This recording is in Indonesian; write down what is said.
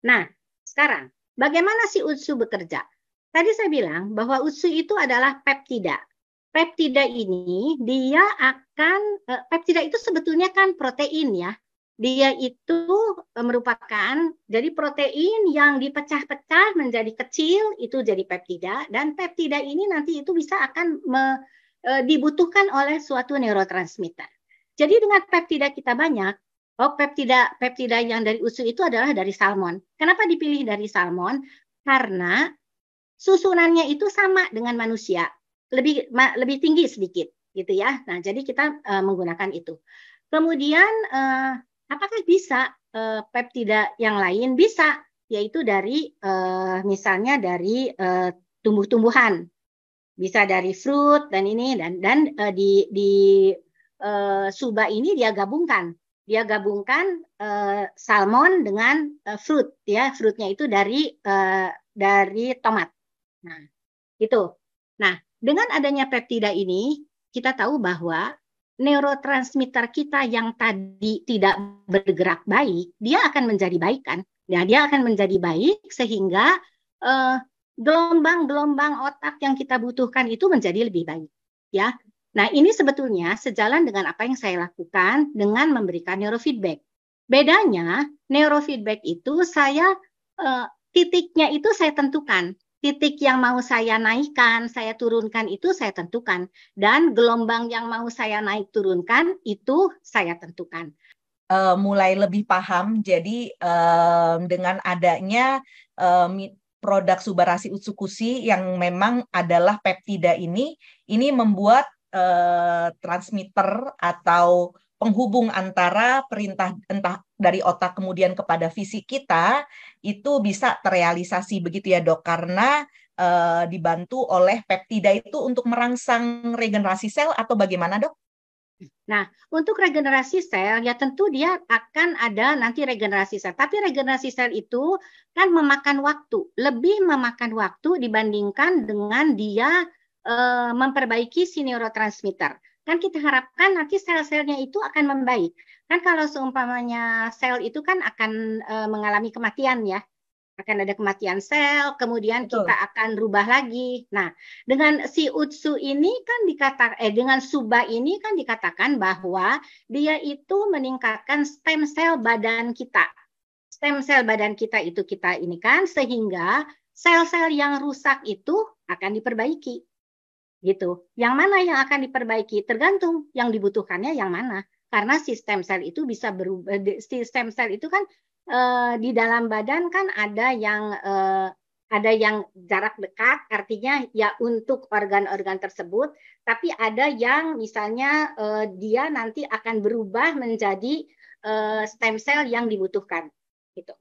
Nah, sekarang bagaimana si UTSU bekerja? Tadi saya bilang bahwa UTSU itu adalah peptida. Peptida ini dia akan peptida itu sebetulnya kan protein ya. Dia itu merupakan jadi protein yang dipecah-pecah menjadi kecil itu jadi peptida, dan peptida ini nanti itu bisa akan dibutuhkan oleh suatu neurotransmitter. Jadi dengan peptida kita banyak, peptida yang dari UTSU itu adalah dari salmon. Kenapa dipilih dari salmon? Karena susunannya itu sama dengan manusia, lebih tinggi sedikit, gitu ya. Nah, jadi kita menggunakan itu. Kemudian apakah bisa peptida yang lain? Bisa, yaitu dari misalnya dari tumbuh-tumbuhan, bisa dari fruit dan ini dan di Suba ini dia gabungkan salmon dengan fruit ya, fruitnya itu dari tomat. Nah, itu. Nah, dengan adanya peptida ini kita tahu bahwa neurotransmitter kita yang tadi tidak bergerak baik, dia akan menjadi baik kan? Nah, dia akan menjadi baik sehingga gelombang-gelombang otak yang kita butuhkan itu menjadi lebih baik, ya. Nah, ini sebetulnya sejalan dengan apa yang saya lakukan dengan memberikan neurofeedback. Bedanya, neurofeedback itu titiknya itu saya tentukan. Titik yang mau saya naikkan, saya turunkan itu saya tentukan. Dan gelombang yang mau saya naik turunkan itu saya tentukan. Mulai lebih paham, jadi dengan adanya produk Subarasi Utsukushi yang memang adalah peptida ini membuat transmitter atau penghubung antara perintah entah dari otak kemudian kepada fisik kita itu bisa terrealisasi begitu ya dok, karena dibantu oleh peptida itu untuk merangsang regenerasi sel atau bagaimana dok? Nah, untuk regenerasi sel, ya tentu dia akan ada nanti regenerasi sel. Tapi regenerasi sel itu kan memakan waktu, lebih memakan waktu dibandingkan dengan dia memperbaiki si neurotransmitter. Kan kita harapkan nanti sel-selnya itu akan membaik. Kan kalau seumpamanya sel itu kan akan mengalami kematian ya, akan ada kematian sel, kemudian kita Betul. akan rubah lagi. Nah, dengan si UTSU ini kan dengan Suba ini kan dikatakan bahwa dia itu meningkatkan stem sel badan kita. Stem sel badan kita itu kita ini kan sehingga sel-sel yang rusak itu akan diperbaiki. Gitu. Yang mana yang akan diperbaiki? Tergantung yang dibutuhkannya yang mana. Karena sistem sel itu bisa berubah. Sistem sel itu kan di dalam badan kan ada yang jarak dekat, artinya ya untuk organ-organ tersebut, tapi ada yang misalnya dia nanti akan berubah menjadi stem sel yang dibutuhkan. Gitu.